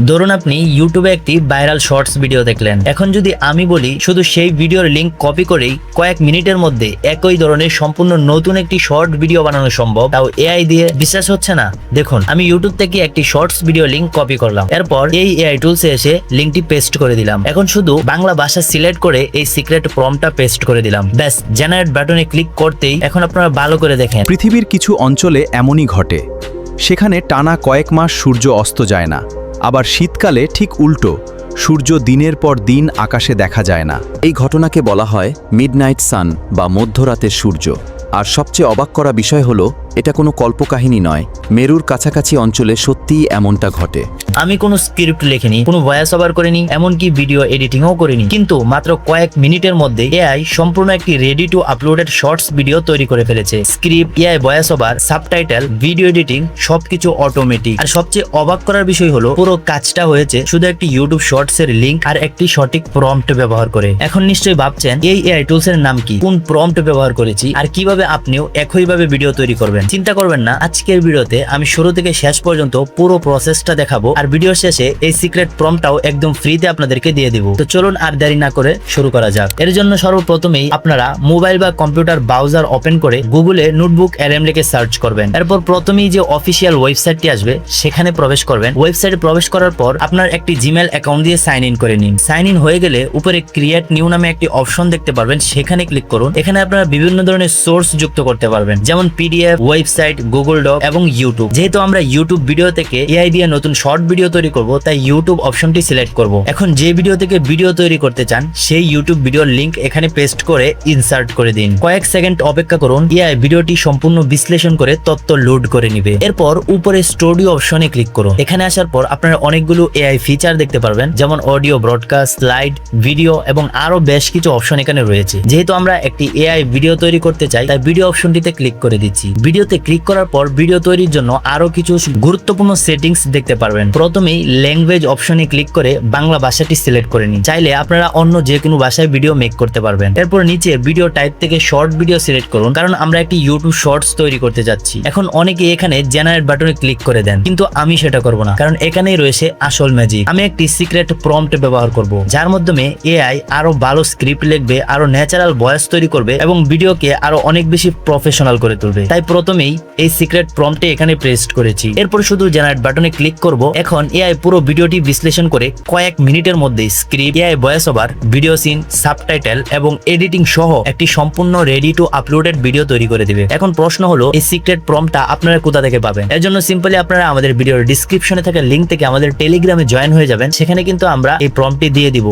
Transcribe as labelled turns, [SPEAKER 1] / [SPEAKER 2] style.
[SPEAKER 1] ধরুন আপনি ইউটিউবে একটি ভাইরাল শর্টস ভিডিও দেখলেন। এখন যদি আমি বলি শুধু সেই ভিডিওর লিংক কপি করেই কয়েক মিনিটের মধ্যে একই ধরনের সম্পূর্ণ নতুন একটি শর্ট ভিডিও বানানো সম্ভব, তাও এআই দিয়ে, বিশ্বাস হচ্ছে না? দেখুন, আমি ইউটিউব থেকে একটি শর্টস ভিডিও লিংক কপি করলাম, এরপর এই এআই টুলসে এসে লিংকটি পেস্ট করে দিলাম। এখন শুধু বাংলা ভাষা সিলেক্ট করে এই সিক্রেট প্রম্পটটা পেস্ট করে দিলাম, ব্যাস জেনারেট বাটনে ক্লিক করতেই এখন আপনারা ভালো করে দেখেন,
[SPEAKER 2] পৃথিবীর কিছু অঞ্চলে এমনই ঘটে। সেখানে টানা কয়েক মাস সূর্য অস্ত যায় না, আবার শীতকালে ঠিক উল্টো, সূর্য দিনের পর দিন আকাশে দেখা যায় না।
[SPEAKER 3] এই ঘটনাকে বলা হয় মিডনাইট সান বা মধ্যরাতের সূর্য। আর সবচেয়ে অবাক করা বিষয় হলো, এটা কোনো কল্পকাহিনী নয়, মেরুর কাছাকাছি অঞ্চলে সত্যিই এমনটা ঘটে।
[SPEAKER 1] আমি কোনো স্ক্রিপ্ট লিখিনি, কোনো ভয়েস ওভার করিনি, এমনকি ভিডিও এডিটিংও করিনি, কিন্তু মাত্র কয়েক মিনিটের মধ্যে এআই সম্পূর্ণ একটি ready to uploaded shorts video তৈরি করে ফেলেছে। Script, AI voice over, subtitle, video editing সবকিছু অটোমেটিক। আর সবচেয়ে অবাক করার বিষয় হলো, পুরো কাজটা হয়েছে শুধু একটি ইউটিউব শর্টস এর লিংক আর একটি সঠিক প্রম্পট ব্যবহার করে। এখন নিশ্চয়ই ভাবছেন এই এআই টুলস এর নাম কি, কোন প্রম্পট ব্যবহার করেছি, আর কিভাবে আপনিও একইভাবে ভিডিও তৈরি করবেন। চিন্তা করবেন না, আজকের ভিডিওতে আমি শুরু থেকে শেষ পর্যন্ত পুরো প্রসেসটা দেখাবো, আর ভিডিও শেষে এই সিক্রেট প্রম্পটটাও একদম ফ্রিতে আপনাদেরকে দিয়ে দিব। তো চলুন আর দেরি না করে শুরু করা যাক। এর জন্য সর্বপ্রথমেই আপনারা মোবাইল বা কম্পিউটার ব্রাউজার ওপেন করে গুগলে নোটবুক এলএম লিখে সার্চ করবেন। এরপর প্রথমেই যে অফিসিয়াল ওয়েবসাইটটি আসবে সেখানে প্রবেশ করবেন। ওয়েবসাইটে প্রবেশ করার পর আপনার একটি জিমেল অ্যাকাউন্ট দিয়ে সাইন ইন করে নিন। সাইন ইন হয়ে গেলে উপরে ক্রিয়েট নিউ নামে একটি অপশন দেখতে পারবেন, সেখানে ক্লিক করুন। এখানে আপনারা বিভিন্ন ধরনের সোর্স যুক্ত করতে পারবেন, যেমন পিডিএফ, ওয়েবসাইট, গুগল ডক এবং ইউটিউব। যেহেতু আমরা ইউটিউব ভিডিও থেকে এআই দিয়ে নতুন শর্ট ভিডিও তৈরি করব, তাই ইউটিউব অপশনটি সিলেক্ট করব। এখন যে ভিডিও থেকে ভিডিও তৈরি করতে চান সেই ইউটিউব ভিডিওর লিংক এখানে পেস্ট করে ইনসার্ট করে দিন। কয়েক সেকেন্ড অপেক্ষা করুন, এআই ভিডিওটি সম্পূর্ণ বিশ্লেষণ করে তথ্য লোড করে নিবে। এরপর উপরে স্টুডিও অপশনে ক্লিক করুন। এখানে আসার পর আপনারা অনেকগুলো এআই ফিচার দেখতে পারবেন, যেমন অডিও, ব্রডকাস্ট, স্লাইড, ভিডিও এবং আরো বেশ কিছু অপশন এখানে রয়েছে। যেহেতু আমরা একটি এআই ভিডিও তৈরি করতে চাই, তাই ভিডিও অপশনটিতে ক্লিক করে দিচ্ছি। ভিডিওতে ক্লিক করার পর ভিডিও তৈরির জন্য আরো কিছু গুরুত্বপূর্ণ সেটিংস দেখতে পারবেন। প্রথমেই ল্যাঙ্গুয়েজ অপশনে ক্লিক করে বাংলা ভাষাটি সিলেক্ট করে নিন। চাইলে আপনারা অন্য যে কোনো ভাষায় ভিডিও মেক করতে পারবেন। এরপর নিচে ভিডিও টাইপ থেকে শর্ট ভিডিও সিলেক্ট করুন, কারণ আমরা একটি ইউটিউব শর্টস তৈরি করতে যাচ্ছি। এখন অনেকে এখানে জেনারেট বাটনে ক্লিক করে দেন, কিন্তু আমি সেটা করব না, কারণ এখানেই রয়েছে আসল ম্যাজিক। আমি একটি সিক্রেট প্রম্পট ব্যবহার করব, যার মাধ্যমে এআই আরো ভালো স্ক্রিপ্ট লিখবে, আরো ন্যাচারাল ভয়েস তৈরি করবে এবং ভিডিওকে আরো অনেক বেশি প্রফেশনাল করে তুলবে। তাই প্রথমেই এই সিক্রেট প্রম্পটে এখানে পেস্ট করেছি। এরপর শুধু জেনারেট বাটনে ক্লিক করব। এখন এআই পুরো ভিডিওটি বিশ্লেষণ করে কয়েক মিনিটের মধ্যে script, AI voice over, video scene, subtitle এবং এডিটিং সহ একটি সম্পূর্ণ রেডি টু আপলোডেড ভিডিও তৈরি করে দিবে। এখন প্রশ্ন হলো, এই সিক্রেট প্রম্পটটা আপনারা কোথা থেকে পাবেন? এর জন্য সিম্পলি আপনারা আমাদের ভিডিওর ডেসক্রিপশনে থাকা লিংক থেকে আমাদের টেলিগ্রামে জয়েন হয়ে যাবেন। সেখানে কিন্তু আমরা এই প্রম্পটটি দিয়ে দিব।